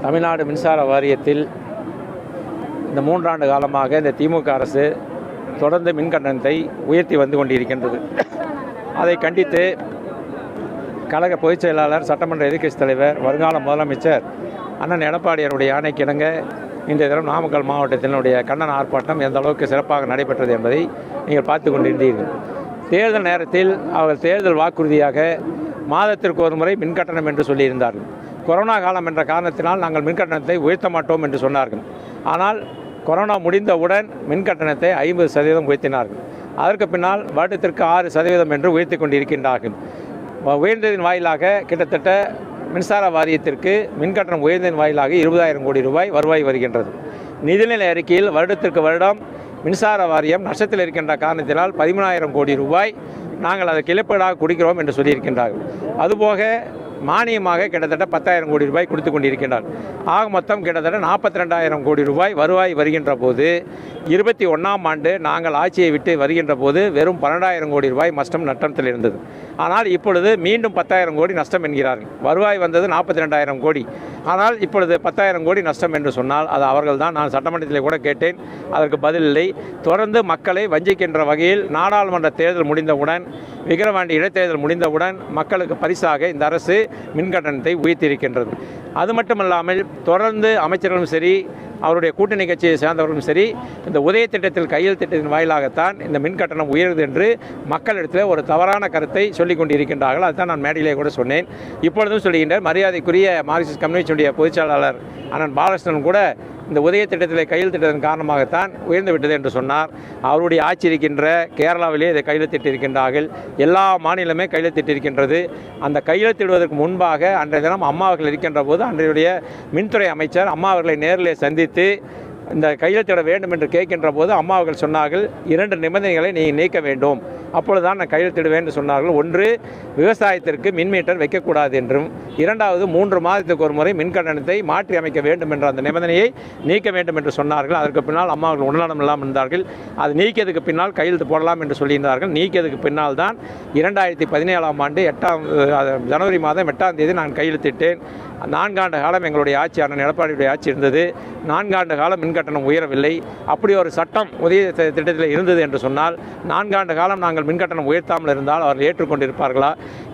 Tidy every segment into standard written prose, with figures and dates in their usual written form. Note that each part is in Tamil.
தமிழ்நாடு மின்சார வாரியத்தில் இந்த 3 ஆண்டு காலமாக இந்த திமுக அரசு தொடர்ந்து மின் கட்டணத்தை உயர்த்தி வந்து கொண்டிருக்கின்றது. அதை கண்டித்து கழக பொதுச் செயலாளர், சட்டமன்ற எதிர்க்கட்சித் தலைவர், வருங்கால முதலமைச்சர் அண்ணன் எடப்பாடியாருடைய ஆணைக்கிணங்க இன்றைய தினம் நாமக்கல் மாவட்டத்தினுடைய கண்டன ஆர்ப்பாட்டம் எந்த அளவுக்கு சிறப்பாக நடைபெற்றது என்பதை நீங்கள் பார்த்து கொண்டிருந்தீர்கள். தேர்தல் நேரத்தில் அவர்கள் தேர்தல் வாக்குறுதியாக மாதத்திற்கு ஒரு முறை மின்கட்டணம் என்று சொல்லியிருந்தார்கள். கொரோனா காலம் என்ற காரணத்தினால் நாங்கள் மின்கட்டணத்தை உயர்த்த மாட்டோம் என்று சொன்னார்கள். ஆனால் கொரோனா முடிந்தவுடன் மின்கட்டணத்தை 50% உயர்த்தினார்கள். அதற்கு பின்னால் வருடத்திற்கு 6% என்று உயர்த்தி கொண்டிருக்கின்றார்கள். உயர்ந்ததின் வாயிலாக கிட்டத்தட்ட மின்சார வாரியத்திற்கு மின்கட்டணம் உயர்ந்ததின் வாயிலாக 20,000 கோடி ரூபாய் வருவாய் வருகின்றது. நிதிநிலை அறிக்கையில் வருடத்திற்கு வருடம் மின்சார வாரியம் நஷ்டத்தில் இருக்கின்ற காரணத்தினால் 13,000 கோடி ரூபாய் நாங்கள் அதற்கு இழப்பீடாக கொடுக்கிறோம் என்று சொல்லியிருக்கின்றார்கள். அதுபோக மானியமாக கிட்டத்தட்ட 10,000 கோடி ரூபாய் கொடுத்து கொண்டிருக்கின்றார். ஆக மொத்தம் கிட்டத்தட்ட 42,000 கோடி ரூபாய் வருவாய் வருகின்ற போது 21ஆம் ஆண்டு நாங்கள் ஆட்சியை விட்டு வருகின்ற போது வெறும் 12,000 கோடி ரூபாய் நஷ்டத்தில் இருந்தது. ஆனால் இப்பொழுது மீண்டும் 10,000 கோடி நஷ்டம் என்கிறார்கள். வருவாய் வந்தது 42,000 கோடி, ஆனால் இப்பொழுது 10,000 கோடி நஷ்டம் என்று சொன்னால் அது அவர்கள் தான். நான் சட்டமன்றத்தில் கூட கேட்டேன், அதற்கு பதில் இல்லை. தொடர்ந்து மக்களை வஞ்சிக்கின்ற வகையில் நாடாளுமன்ற தேர்தல் முடிந்தவுடன், விக்கிரவாண்டி இடைத்தேர்தல் முடிந்தவுடன் மக்களுக்கு பரிசாக இந்த அரசு மின்கட்டணத்தை உயர்த்தியிருக்கின்றது. அது மட்டுமல்லாமல் தொடர்ந்து அமைச்சர்களும் சரி, அவருடைய கூட்டணி கட்சியை சேர்ந்தவர்களும் சரி, இந்த உதய திட்டத்தில் கையெழுத்திட்டத்தின் வாயிலாகத்தான் இந்த மின்கட்டணம் உயருது என்று மக்களிடத்தில் ஒரு தவறான கருத்தை சொல்லிக் கொண்டிருக்கின்றார்கள். அதுதான் நான் மேடையிலே கூட சொன்னேன், இப்பொழுதும் சொல்லுகின்றேன். மரியாதைக்குரிய மார்க்சிஸ்ட் கம்யூனிஸ்டுடைய பொதுச்செயலாளர் அண்ணன் பாலகிருஷ்ணன் கூட இந்த உதய திட்டத்தில் கையெழுத்திட்டதன் காரணமாகத்தான் உயர்ந்து விட்டது என்று சொன்னார். அவருடைய ஆட்சி இருக்கின்ற கேரளாவிலே இதை கையெழுத்திட்டிருக்கின்றார்கள். எல்லா மாநிலமே கையெழுத்திட்டிருக்கின்றது. அந்த கையெழுத்திடுவதற்கு முன்பாக அன்றைய தினம் அம்மா அவர்கள் இருக்கின்ற போது அன்றைய மின்துறை அமைச்சர் அம்மா அவர்களை நேரில் சந்தித்து இந்த கையெழுத்திட வேண்டும் என்று கேட்கின்ற போது அம்மா அவர்கள் சொன்னார்கள், 2 நிபந்தனைகளை நீங்கள் நீக்க வேண்டும், அப்பொழுதுதான் நான் கையெழுத்திடுவேன் என்று சொன்னார்கள். ஒன்று, விவசாயத்திற்கு மின் மீட்டர் வைக்கக்கூடாது என்றும், இரண்டாவது 3 மாதத்துக்கு ஒரு முறை மின் கட்டணத்தை மாற்றி அமைக்க வேண்டும் என்ற அந்த நிபந்தனையை நீக்க வேண்டும் என்று சொன்னார்கள். அதற்கு பின்னால் அம்மா அவர்கள் உடல்நலம் இல்லாமல் இருந்தார்கள். அது நீக்கியதுக்கு பின்னால் கையெழுத்து போடலாம் என்று சொல்லியிருந்தார்கள். நீக்கியதுக்கு பின்னால் தான் 2017ஆம் ஆண்டு ஜனவரி மாதம் 8ஆம் தேதி நான் கையெழுத்திட்டேன். 4 ஆண்டு காலம் எங்களுடைய ஆட்சி, அண்ணன் எடப்பாடியுடைய ஆட்சி இருந்தது. 4 ஆண்டு காலம் மின்கட்டணம் உயரவில்லை. அப்படி ஒரு சட்டம் உதய திட்டத்தில் இருந்தது என்று சொன்னால் 4 ஆண்டு காலம் நாங்கள் மின்கட்டணம் உயர்த்தாமல் இருந்தால் அவர்கள் ஏற்றுக்கொண்டிருப்பார்களா?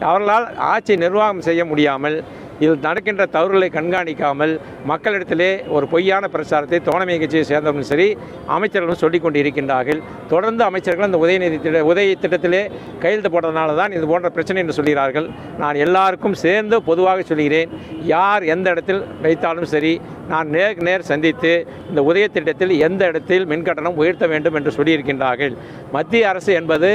அவர்களால் ஆட்சி நிர்வாகம் செய்ய முடியாமல், இதில் நடக்கின்ற தவறுகளை கண்காணிக்காமல் மக்களிடத்திலே ஒரு பொய்யான பிரச்சாரத்தை தோழமை கட்சியை சேர்ந்தவர்களும் சரி, அமைச்சர்களும் சொல்லிக் கொண்டு இருக்கின்றார்கள். தொடர்ந்து அமைச்சர்கள் அந்த உதய திட்டத்திலே கையெழுத்து போட்டதனால தான் இது போன்ற பிரச்சனை என்று சொல்கிறார்கள். நான் எல்லாருக்கும் சேர்ந்து பொதுவாக சொல்கிறேன், யார் எந்த இடத்தில் வைத்தாலும் சரி, நான் நேருக்கு நேர் சந்தித்து இந்த உதய திட்டத்தில் எந்த இடத்தில் மின்கட்டணம் உயர்த்த வேண்டும் என்று சொல்லியிருக்கின்றார்கள். மத்திய அரசு என்பது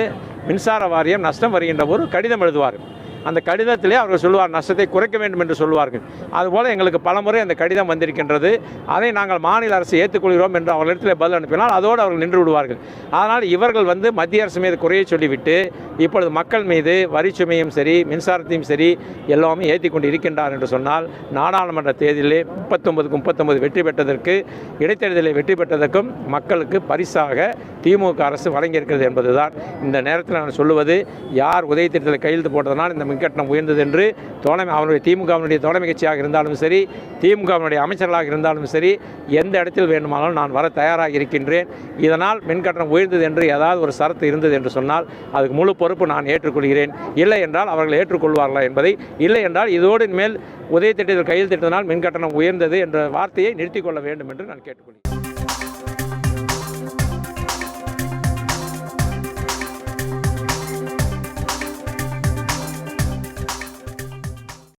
மின்சார வாரியம் நஷ்டம் வருகின்ற ஒரு கடிதம் எழுதுவார்கள். அந்த கடிதத்திலே அவர்கள் சொல்லுவார், நஷ்டத்தை குறைக்க வேண்டும் என்று சொல்வார்கள். அதுபோல் எங்களுக்கு பலமுறை அந்த கடிதம் வந்திருக்கின்றது. அதை நாங்கள் மாநில அரசு ஏற்றுக்கொள்கிறோம் என்று அவர்களிடத்தில் பதில் அனுப்பினால் அதோடு அவர்கள் நின்று விடுவார்கள். அதனால் இவர்கள் மத்திய அரசு மீது குறையை சொல்லிவிட்டு இப்பொழுது மக்கள் மீது வரிச்சுமையும் சரி, மின்சாரத்தையும் சரி எல்லாமே ஏற்றி கொண்டு இருக்கின்றார் என்று சொன்னால், நாடாளுமன்ற தேர்தலிலே 39 வெற்றி பெற்றதற்கு, இடைத்தேர்தலில் வெற்றி பெற்றதற்கும் மக்களுக்கு பரிசாக திமுக அரசு வழங்கியிருக்கிறது என்பதுதான் இந்த நேரத்தில் நான் சொல்லுவது. யார் உதய திட்டத்தில் கையெழுத்து போட்டதனால் இந்த மின்கட்டணம் உயர்ந்தது என்று அவருடைய திமுகவினுடைய தலைமை கட்சியாக இருந்தாலும் சரி, திமுகவினுடைய அமைச்சர்களாக இருந்தாலும் சரி, எந்த இடத்தில் வேண்டுமானாலும் நான் வர தயாராக இருக்கின்றேன். இதனால் மின்கட்டணம் உயர்ந்தது என்று ஏதாவது ஒரு சரத்து இருந்தது என்று சொன்னால் அதுக்கு முழு பொறுப்பு நான் ஏற்றுக்கொள்கிறேன். இல்லை என்றால் அவர்கள் ஏற்றுக்கொள்வார்களா என்பதை, இல்லை என்றால் இதோடு மேல் உதய திட்டத்தில் கையெழுத்திட்டதனால் மின்கட்டணம் உயர்ந்தது என்ற வார்த்தையை நிறுத்திக் கொள்ள வேண்டும் என்று நான் கேட்டுக்கொள்கிறேன்.